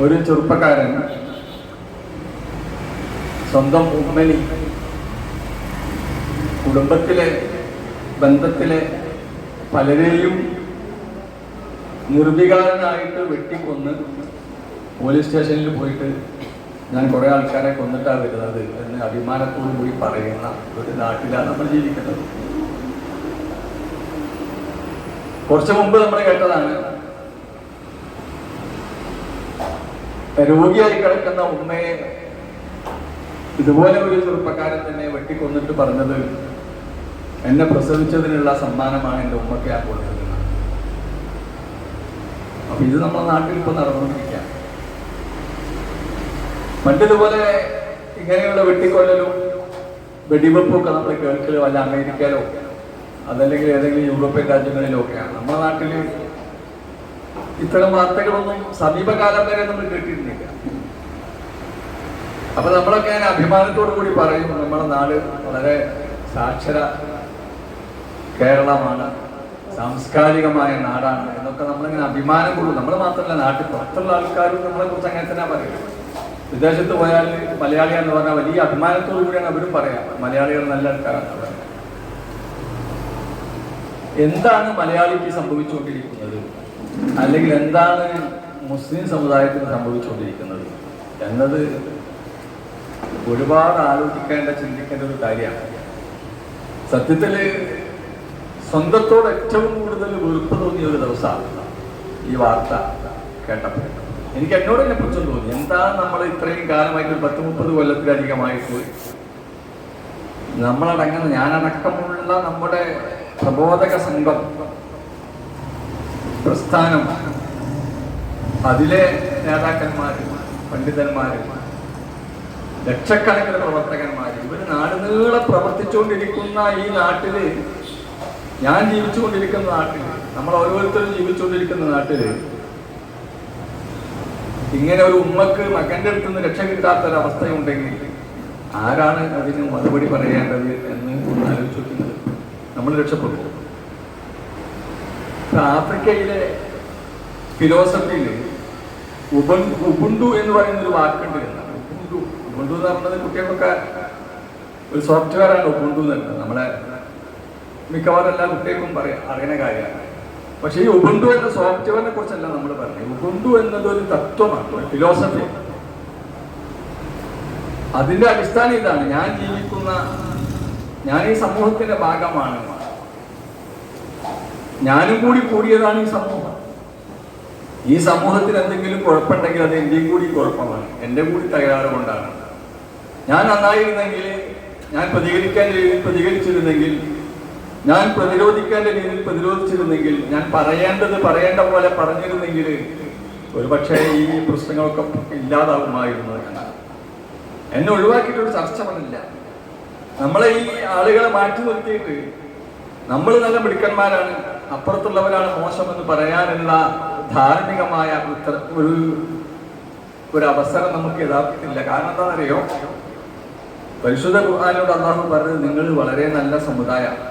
ഒരു ചെറുപ്പക്കാരൻ സ്വന്തം ഉമ്മനി കുടുംബത്തിലെ ബന്ധത്തിലെ പലരെയും നിർവികാരനായിട്ട് വെട്ടിക്കൊന്ന് പോലീസ് സ്റ്റേഷനിൽ പോയിട്ട് ഞാൻ കുറേ ആൾക്കാരെ കൊന്നിട്ടാണ് വരുന്നത് എന്ന് അഭിമാനത്തോടു കൂടി പറയുന്ന ഒരു നാട്ടിലാണ് നമ്മൾ ജീവിക്കുന്നത്. കുറച്ചു മുമ്പ് നമ്മൾ കേട്ടതാണ്, രോഗിയായി കിടക്കുന്ന ഉമ്മയെ ഇതുപോലെ ഒരു ചെറുപ്പക്കാരൻ തന്നെ വെട്ടിക്കൊന്നിട്ട് പറഞ്ഞത്, എന്നെ പ്രസവിച്ചതിനുള്ള സമ്മാനമാണ് എൻ്റെ ഉമ്മക്ക് ഞാൻ കൊടുത്തത്. അപ്പൊ ഇത് നമ്മുടെ നാട്ടിൽ ഇപ്പൊ നടന്നുകൊണ്ടിരിക്കുക. മറ്റതുപോലെ ഇങ്ങനെയുള്ള വെട്ടിക്കൊല്ലലും വെടിവെപ്പും ഒക്കെ നമ്മൾ കേൾക്കലോ അല്ല അമേരിക്കയിലോ അതല്ലെങ്കിൽ ഏതെങ്കിലും യൂറോപ്യൻ രാജ്യങ്ങളിലോ ഒക്കെയാണ്. നമ്മുടെ നാട്ടിൽ ഇത്തരം വാർത്തകളൊന്നും സമീപകാലം വരെ നമ്മൾ കേട്ടിരുന്നില്ല. അപ്പൊ നമ്മളൊക്കെ ഞാൻ അഭിമാനത്തോടു കൂടി പറയും, നമ്മുടെ നാട് വളരെ സാക്ഷര കേരളമാണ്, സാംസ്കാരികമായ നാടാണ് എന്നൊക്കെ നമ്മളിങ്ങനെ അഭിമാനം കൊള്ളും. നമ്മൾ മാത്രമല്ല, നാട്ടിൽ പുറത്തുള്ള ആൾക്കാരും നമ്മളെ കുറിച്ച് അങ്ങനെ തന്നെ പറയും. വിദേശത്ത് പോയാൽ മലയാളി എന്ന് പറഞ്ഞാൽ വലിയ അഭിമാനത്തോടു കൂടിയാണ് അവരും പറയാം, മലയാളികൾ നല്ല ആൾക്കാരാണ് പറയുന്നത്. എന്താണ് മലയാളിക്ക് സംഭവിച്ചുകൊണ്ടിരിക്കുന്നത്, അല്ലെങ്കിൽ എന്താണ് മുസ്ലിം സമുദായത്തിന് സംഭവിച്ചുകൊണ്ടിരിക്കുന്നത് എന്നത് ഒരുപാട് ആലോചിക്കേണ്ട, ചിന്തിക്കേണ്ട ഒരു കാര്യമാണ്. സത്യത്തിൽ സ്വന്തത്തോട് ഏറ്റവും കൂടുതൽ വെറുപ്പ് തോന്നിയ ഒരു ദിവസമാണ് ഈ വാർത്ത കേട്ടപ്പോൾ. എനിക്ക് എന്നോട് തന്നെ കുറിച്ചും തോന്നി, എന്താണ് നമ്മൾ ഇത്രയും കാലമായിട്ട് 10-30 കൊല്ലത്തിലധികമായിട്ട് നമ്മളടങ്ങുന്ന, ഞാനടക്കമുള്ള നമ്മുടെ പ്രബോധക സംഘം പ്രസ്ഥാനം, അതിലെ നേതാക്കന്മാരും പണ്ഡിതന്മാരും ലക്ഷക്കണക്കിന് പ്രവർത്തകന്മാർ, ഇവർ നാടുനീളെ പ്രവർത്തിച്ചുകൊണ്ടിരിക്കുന്ന ഈ നാട്ടില്, ഞാൻ ജീവിച്ചുകൊണ്ടിരിക്കുന്ന നാട്ടിൽ, നമ്മൾ ഓരോരുത്തരും ജീവിച്ചുകൊണ്ടിരിക്കുന്ന നാട്ടില് ഇങ്ങനെ ഒരു ഉമ്മക്ക് മകന്റെ അടുത്ത് നിന്ന് രക്ഷ കിട്ടാത്തൊരവസ്ഥയുണ്ടെങ്കിൽ ആരാണ് അതിന് മറുപടി പറയേണ്ടത് എന്ന് ഒന്ന് ആലോചിക്കുന്നത്. നമ്മൾ രക്ഷപ്പെടും. ആഫ്രിക്കയിലെ ഫിലോസഫിയിൽ ഉബുണ്ടു എന്ന് പറയുന്നൊരു വാക്കുണ്ട്. ഉബുണ്ടു എന്ന് പറയുന്നത് കുട്ടികൾക്കൊക്കെ ഒരു സോഫ്റ്റ്വെയർ ആണ് ഉബുണ്ടു എന്ന് പറയുന്നത്. നമ്മളെ മിക്കവാറും എല്ലാ കുട്ടികൾക്കും അറിയുന്ന കാര്യമാണ്. പക്ഷെ ഈ ഉബുണ്ടു എന്ന സോഫ്റ്റ്വെയറിനെ കുറിച്ചല്ല നമ്മൾ പറഞ്ഞത്. ഉബുണ്ടു എന്നത് ഒരു തത്വമാണ്, ഒരു ഫിലോസഫി. അതിന്റെ അടിസ്ഥാനം ഇതാണ്, ഞാൻ ഈ സമൂഹത്തിന്റെ ഭാഗമാണ്, ഞാനും കൂടി കൂടിയതാണ് ഈ സമൂഹം. ഈ സമൂഹത്തിന് എന്തെങ്കിലും കുഴപ്പമുണ്ടെങ്കിൽ അത് എന്റെയും കൂടി കുഴപ്പമാണ്, എൻ്റെ കൂടി തകരാറ് കൊണ്ടാണ്. ഞാൻ നന്നായിരുന്നെങ്കിൽ, ഞാൻ പ്രതികരിക്കാൻ രീതിയിൽ പ്രതികരിച്ചിരുന്നെങ്കിൽ, ഞാൻ പ്രതിരോധിക്കേണ്ട രീതിയിൽ പ്രതിരോധിച്ചിരുന്നെങ്കിൽ, ഞാൻ പറയേണ്ട പോലെ പറഞ്ഞിരുന്നെങ്കിൽ ഒരുപക്ഷെ ഈ പ്രശ്നങ്ങളൊക്കെ ഇല്ലാതാവുമായിരുന്നു. എന്നെ ഒഴിവാക്കിയിട്ടൊരു ചർച്ച വന്നില്ല. നമ്മളെ ഈ ആളുകളെ മാറ്റി നിർത്തിയിട്ട് നമ്മൾ നല്ല മിടുക്കന്മാരാണ്, അപ്പുറത്തുള്ളവരാണ് മോശമെന്ന് പറയാനുള്ള ധാർമ്മികമായ ഒരു അവസരം നമുക്ക് യഥാർത്ഥത്തില്ല. കാരണം എന്താണെന്നറിയോ, പരിശുദ്ധ ഖുർആനിനോട് അല്ലാഹു പറഞ്ഞത്, നിങ്ങൾ വളരെ നല്ല സമുദായമാണ്.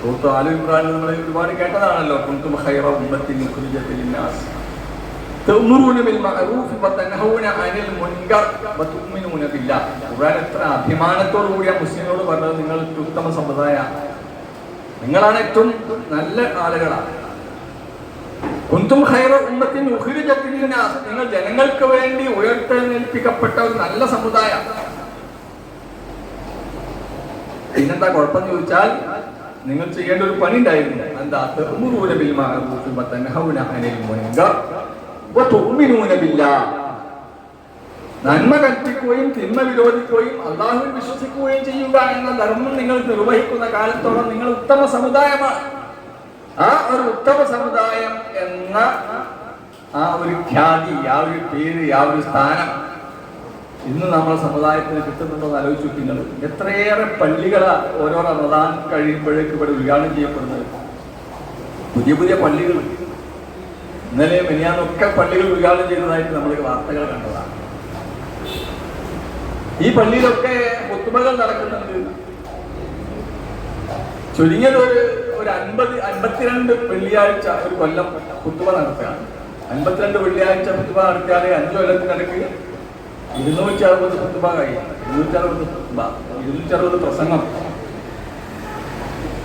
സൂറത്ത് ആലി ഇമ്രാനിൽ നമ്മൾ ഒരുപാട് കേട്ടതാണല്ലോ, കുൻതും ഖൈറ ഉമ്മത്തിൻ ഉഖ്രിജത് ലിന്നാസ് തഅ്മുറൂന ബിൽ മഅറൂഫ് വതൻഹൗന അനിൽ മുൻകർ വതുഅ്മിനൂന ബില്ലാഹ്. ഖുർആൻ എത്ര അഭിമാനത്തോടു കൂടിയ മുസ്ലിങ്ങളോട് പറഞ്ഞത്, നിങ്ങൾ ഉത്തമ സമുദായമാണ്, നിങ്ങളാണ് ഏറ്റവും നല്ല ആളുകളാണ്. കുൻതും ഖൈറ ഉമ്മത്തിൻ ഉഖ്രിജത് ലിന്നാസ്, നിങ്ങൾ ജനങ്ങൾക്ക് വേണ്ടി ഉയർത്തെഴുന്നേൽപ്പിക്കപ്പെട്ട ഒരു നല്ല സമുദായം. പിന്നെന്താ കുഴപ്പമെന്ന് ചോദിച്ചാൽ, നിങ്ങൾ ചെയ്യേണ്ട ഒരു പണി ഉണ്ടായിരുന്നു. എന്താ? തഅ്മുറൂന ബിൽ മഅറൂഫി വതൻഹൗന അനിൽ മുൻകർ വതുഅ്മിനൂന ബില്ലാഹ്. നന്മ കൽപ്പിക്കുകയും തിന്മ വിരോധിക്കുകയും അല്ലാഹുവിൽ വിശ്വസിക്കുകയും ചെയ്യുക എന്ന ധർമ്മം നിങ്ങൾ നിർവഹിക്കുന്ന കാലത്തോളം നിങ്ങൾ ഉത്തമ സമുദായമാണ്. ആ ഒരു ഉത്തമ സമുദായം എന്ന ആ ഒരു ഖ്യാതി, ആ ഒരു പേര്, ആ ഒരു സ്ഥാനം ഇന്ന് നമ്മുടെ സമുദായത്തിന് കിട്ടുന്നുണ്ടോ എന്ന് ആലോചിച്ചു നോക്കുന്നത്. എത്രയേറെ പള്ളികളാ ഓരോ റമദാൻ കഴിയുമ്പോഴേക്ക് ഇവിടെ ഉദ്ഘാടനം ചെയ്യപ്പെടുന്നത്. പുതിയ പുതിയ പള്ളികൾ, ഇന്നലെ മെനിയാന്നൊക്കെ പള്ളികൾ ഉദ്ഘാടനം ചെയ്തതായിട്ട് നമ്മൾ വാർത്തകൾ കണ്ടതാണ്. ഈ പള്ളിയിലൊക്കെ ഖുത്ബകൾ നടക്കുന്നുണ്ട്. ചുരുങ്ങിയത് ഒരു 50-52 വെള്ളിയാഴ്ച ഒരു കൊല്ലം ഖുത്ബ നടത്തുകയാണ്. 52 വെള്ളിയാഴ്ച കുത്തുബ നടത്തിയാൽ 5 കൊല്ലത്തിനിടയ്ക്ക് 260 കുത്തുബ കഴിയും. 260 കുത്തുബ, 260 പ്രസംഗം.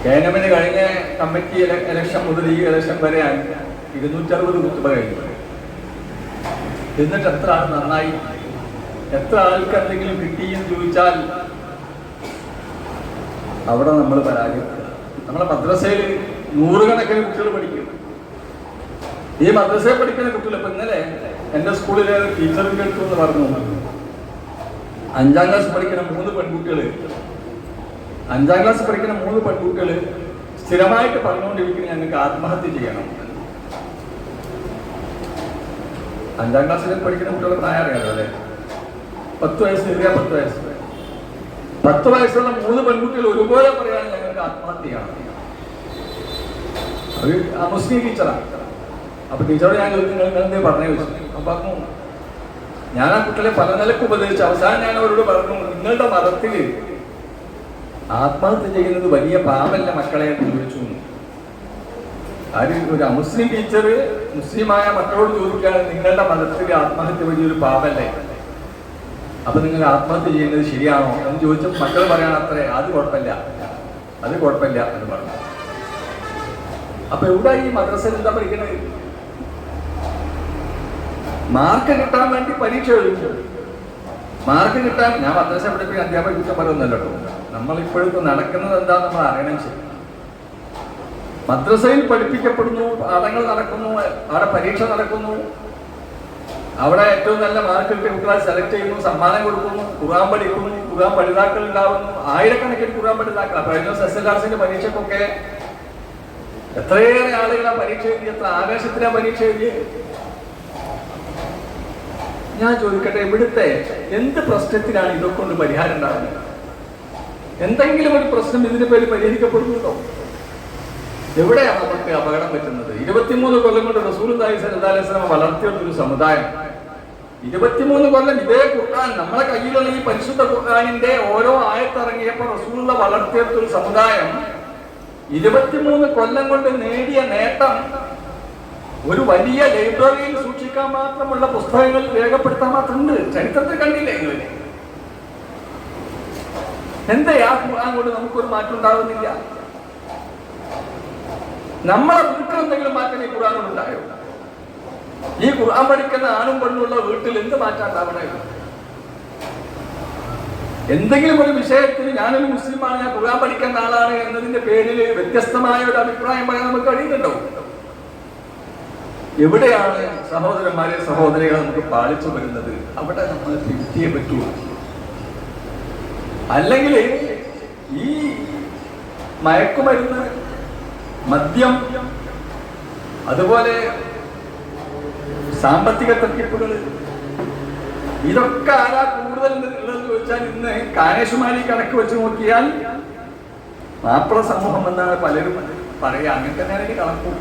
കേനമിന് കഴിഞ്ഞ കമ്മിറ്റി ഇലക്ഷൻ മുതൽ ഈ ഇലക്ഷൻ വരെ 260 കുത്തുബ കഴിഞ്ഞു. എന്നിട്ട് എത്ര ആൾ നന്നായി, എത്ര ആൾക്ക് എന്തെങ്കിലും കിട്ടിയെന്ന് ചോദിച്ചാൽ അവിടെ നമ്മൾ പരാജയപ്പെടുക. നമ്മളെ മദ്രസയിൽ 100 കണക്കിന് കുട്ടികൾ പഠിക്കും. ഈ മദ്രസയിൽ പഠിക്കുന്ന കുട്ടികൾ ഇപ്പൊ ഇന്നലെ എന്റെ സ്കൂളിലെ ടീച്ചറിന്റെ അടുത്ത് എന്ന് പറഞ്ഞു, 5ാം ക്ലാസ് പഠിക്കുന്ന 3 പെൺകുട്ടികൾ, 5ാം ക്ലാസ് പഠിക്കുന്ന 3 പെൺകുട്ടികൾ സ്ഥിരമായിട്ട് പറഞ്ഞുകൊണ്ടിരിക്കുന്നത് ഞങ്ങൾക്ക് ആത്മഹത്യ ചെയ്യണം. 5ാം ക്ലാസ്സിൽ പഠിക്കുന്ന കുട്ടികളെ പ്രായം അറിയാലോ അല്ലെ, 10 വയസ്സ്, 10 വയസ്സ്, 10 വയസ്സുള്ള 3 പെൺകുട്ടികൾ ഒരുപോലെ പറയാണ് ഞങ്ങൾക്ക് ആത്മഹത്യ ചെയ്യണം. അത് ആ മുസ്ലിം ടീച്ചറാണ്. അപ്പൊ ടീച്ചറോട് ഞാൻ നിങ്ങൾ എന്തേ പറഞ്ഞു ചോദിച്ചു. അപ്പൊ പറഞ്ഞു, ഞാൻ ആ കുട്ടികളെ പല നിലക്ക് ഉപദേശിച്ചു. അവസാനം ഞാൻ അവരോട് പറഞ്ഞു, നിങ്ങളുടെ മതത്തിൽ ആത്മഹത്യ ചെയ്യുന്നത് വലിയ പാപമല്ല മക്കളെ എന്ന് ചോദിച്ചു. ഒരു അമുസ്ലിം ടീച്ചർ മുസ്ലിമായ മക്കളോട് ചോദിക്കുകയാണ്, നിങ്ങളുടെ മതത്തിൽ ആത്മഹത്യ വലിയൊരു പാപമല്ലേ, അപ്പൊ നിങ്ങൾ ആത്മഹത്യ ചെയ്യുന്നത് ശരിയാണോ എന്ന് ചോദിച്ചപ്പോൾ മക്കൾ പറയണം അത്രേ, അത് കുഴപ്പമില്ല എന്ന് പറഞ്ഞു. അപ്പൊ എവിടെ ഈ മദ്രസയിൽ എന്താ പഠിക്കുന്നത്? മാർക്ക് കിട്ടാൻ വേണ്ടി പരീക്ഷ എഴുതും. മാർക്ക് കിട്ടാൻ ഞാൻ മദ്രസ പഠിപ്പിക്കുന്ന അധ്യാപക കുറ്റം പറയുന്നല്ലോ കേട്ടോ. നമ്മളിപ്പോഴത്തെ നടക്കുന്നത് എന്താ നമ്മൾ അറിയണം. ശരി, മദ്രസയിൽ പഠിപ്പിക്കപ്പെടുന്നു, പാഠങ്ങൾ നടക്കുന്നു, അവിടെ പരീക്ഷ നടക്കുന്നു, അവിടെ ഏറ്റവും നല്ല മാർക്ക് കിട്ടിയ കുട്ടികളെ സെലക്ട് ചെയ്യുന്നു, സമ്മാനം കൊടുക്കുന്നു, ഖുർആൻ പഠിക്കുന്നു, ഖുർആൻ പഠിതാക്കൾ ഉണ്ടാവുന്നു, ആയിരക്കണക്കിന് ഖുർആൻ പഠിതാക്കൾ. അപ്പൊ SSLC പരീക്ഷക്കൊക്കെ എത്രയേറെ ആളുകളാ പരീക്ഷ എഴുതി, എത്ര ആവേശത്തിലാ പരീക്ഷ എഴുതി. ഞാൻ ചോദിക്കട്ടെ, ഇവിടുത്തെ എന്ത് പ്രശ്നത്തിനാണ് ഇതൊക്കെ കൊണ്ട് പരിഹാരം ഉണ്ടാകുന്നത്? എന്തെങ്കിലും ഒരു പ്രശ്നം ഇതിന്റെ പേര് പരിഹരിക്കപ്പെടുന്നുണ്ടോ? എവിടെയാണ് നമുക്ക് അപകടം പറ്റുന്നത്? 23 കൊല്ലം കൊണ്ട് റസൂലുള്ളാഹി സ്വല്ലല്ലാഹു അലൈഹി വസല്ലം വളർത്തിയൊരു സമുദായം, 23 കൊല്ലം ഇതേ ഖുർആൻ നമ്മളെ കയ്യിലുള്ള ഈ പരിശുദ്ധ ഖുർആനിന്റെ ഓരോ ആയത്തിറങ്ങിയപ്പോൾ റസൂലുള്ള വളർത്തിയെടുത്തൊരു സമുദായം 23 കൊല്ലം കൊണ്ട് നേടിയ നേട്ടം ഒരു വലിയ ലൈബ്രറിയിൽ സൂക്ഷിക്കാൻ മാത്രമുള്ള പുസ്തകങ്ങൾ രേഖപ്പെടുത്താൻ മാത്രമുണ്ട്. ചരിത്രത്തിൽ കണ്ടില്ലേ നിങ്ങൾ? എന്താ ആ ഖുർആൻ കൊണ്ട് നമുക്കൊരു മാറ്റം ഉണ്ടാകുന്നില്ല? നമ്മളെ വീട്ടിൽ എന്തെങ്കിലും മാറ്റം ഈ ഖുർആൻ കൊണ്ട് ഉണ്ടായോ? ഈ ഖുർആൻ പഠിക്കുന്ന ആണും പെണ്ണുള്ള വീട്ടിൽ എന്ത് മാറ്റം ഉണ്ടാവണേ? എന്തെങ്കിലും ഒരു വിഷയത്തിൽ ഞാനൊരു മുസ്ലിമാണ്, ഞാൻ ഖുർആൻ പഠിക്കുന്ന ആളാണ് എന്നതിന്റെ പേരിൽ വ്യത്യസ്തമായ ഒരു അഭിപ്രായം പറയാൻ നമുക്ക് കഴിയുന്നുണ്ടോ? എവിടെയാണ് സഹോദരന്മാരെ സഹോദരികളെ നമുക്ക് പാലിച്ചു വരുന്നത്? അവിടെ നമ്മൾ തിരുത്തിയേ പറ്റൂ. അല്ലെങ്കിൽ ഈ മയക്കുമരുന്ന്, മദ്യം, അതുപോലെ സാമ്പത്തിക തട്ടിപ്പുകൾ, ഇതൊക്കെ ആരാ കൂടുതൽ ഉള്ളതെന്ന് ചോദിച്ചാൽ ഇന്ന് കാനേഷുമാരി കണക്ക് വെച്ച് നോക്കിയാൽ മാപ്പിള സമൂഹം എന്നാണ് പലരും പറയാ. അങ്ങനെ തന്നെയാണ് കണക്കും.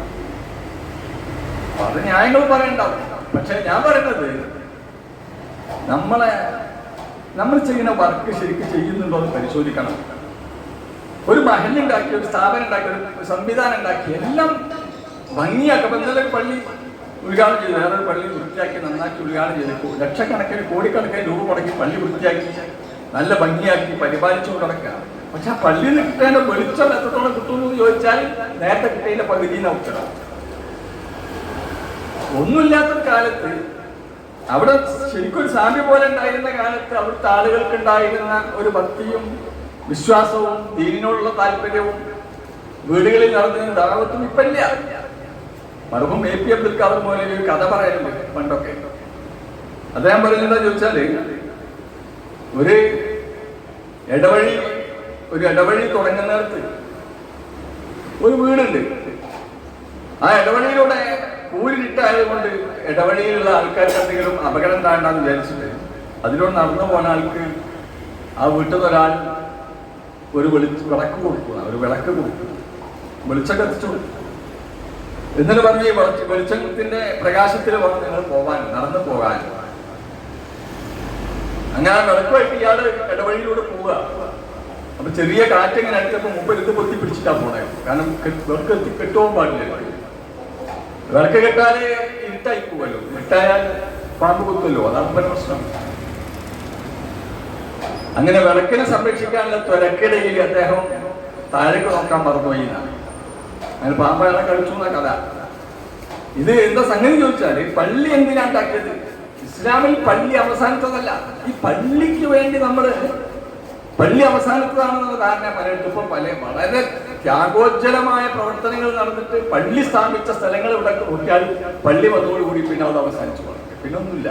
അത് ന്യായങ്ങൾ പറയണ്ടാവും. പക്ഷെ ഞാൻ പറയുന്നത്, നമ്മൾ ചെയ്യുന്ന വർക്ക് ശരിക്കും ചെയ്യുന്നുണ്ടോ എന്ന് പരിശോധിക്കണം. ഒരു മഹല്ലുണ്ടാക്കി, ഒരു സ്ഥാപനം ഉണ്ടാക്കി, ഒരു സംവിധാനം ഉണ്ടാക്കി, എല്ലാം ഭംഗിയാക്കാം. എന്തെങ്കിലും പള്ളി ഉദ്ഘാടനം ചെയ്തു, വേറൊരു പള്ളി വൃത്തിയാക്കി നന്നാക്കി ഉദ്ഘാടനം ചെയ്തു, ലക്ഷക്കണക്കിന് കോടിക്കണക്കിന് രൂപ മുടക്കി പള്ളി വൃത്തിയാക്കി നല്ല ഭംഗിയാക്കി പരിപാലിച്ചുകൊണ്ട് നടക്കുക. പക്ഷെ ആ പള്ളിയിൽ നിന്ന് കിട്ടേണ്ട വെളിച്ചം എത്രത്തോളം കിട്ടുമെന്ന് ചോദിച്ചാൽ നേരത്തെ കിട്ടേണ്ട പകുതി നോക്കണം. ഒന്നുമില്ലാത്തൊരു കാലത്ത്, അവിടെ ശരിക്കും ഒരു സാമ്യ പോലെ ഉണ്ടായിരുന്ന കാലത്ത് അവിടുത്തെ ആളുകൾക്ക് ഉണ്ടായിരുന്ന ഒരു ഭക്തിയും വിശ്വാസവും ദീനിനോടുള്ള താല്പര്യവും വീടുകളിൽ നടന്ന ദാവത്തും ഇപ്പല്ല. മർഹൂം AP അബ്ദുൽ ഖാദർ മൗലവി ഒരു കഥ പറയാനുണ്ട് പണ്ടൊക്കെ. അദ്ദേഹം പറയുന്നത് ചോദിച്ചാല്, ഒരു ഇടവഴി തുടങ്ങുന്നിടത്ത് ഒരു വീടുണ്ട്. ആ ഇടവഴിയിലൂടെ കൂരിട്ടായതുകൊണ്ട് ഇടവഴിയിലുള്ള ആൾക്കാർക്ക് എന്തെങ്കിലും അപകടം ഉണ്ടാകണ്ടെന്ന് വിചാരിച്ചിട്ട് അതിലൂടെ നടന്നു പോകുന്ന ആൾക്ക് ആ വീട്ടിൽ നിന്ന് ഒരാൾ ഒരു വിളക്ക് കൊടുക്കും, വെളിച്ചം കത്തിച്ചു കൊടുക്കും. എന്നിട്ട് പറഞ്ഞ് ഈ വെളിച്ചത്തിന്റെ പ്രകാശത്തിൽ വേണം നിങ്ങൾ നടന്നു പോകാൻ. അങ്ങനെ വിളക്കുമായിട്ട് ഇയാള് ഇടവഴിയിലൂടെ പോവുക. അപ്പൊ ചെറിയ കാറ്റിങ്ങനെ അടിച്ചപ്പോ മുമ്പെടുത്ത് പൊത്തി പിടിച്ചിട്ടാ പോണേ. കാരണം വിളക്ക് കെട്ടുപോകാൻ പാടില്ല. വിളക്ക് കെട്ടാല് ഇരുട്ടായി പോവല്ലോ, ഇരുട്ടായാൽ പാമ്പ് കുത്തുമല്ലോ, അതാണ് ഇപ്പൊ പ്രശ്നം. അങ്ങനെ വിളക്കിനെ സംരക്ഷിക്കാനുള്ള ത്വരക്കിടയിൽ അദ്ദേഹം താഴേക്ക് നോക്കാൻ മറന്നുപോയി എന്നാണ്. അങ്ങനെ പാമ്പയാളെ കളിച്ചു എന്ന കഥ. ഇത് എന്താ സംഗതി ചോദിച്ചാല്, പള്ളി എന്തിനാണ് ഉണ്ടാക്കിയത്? ഇസ്ലാമിൽ പള്ളി അവസാനത്തതല്ല. ഈ പള്ളിക്ക് വേണ്ടി നമ്മള് പള്ളി അവസാനത്തതാണെന്നുള്ള ധാരണ പലയിടത്തും വളരെ ത്യാഗോജ്ജലമായ പ്രവർത്തനങ്ങൾ നടന്നിട്ട് പള്ളി സ്ഥാപിച്ച സ്ഥലങ്ങൾ ഇവിടെ നോക്കിയാൽ പള്ളി വന്നതോടുകൂടി പിന്നെ അത് അവസാനിച്ചു. പിന്നെ ഒന്നുമില്ല.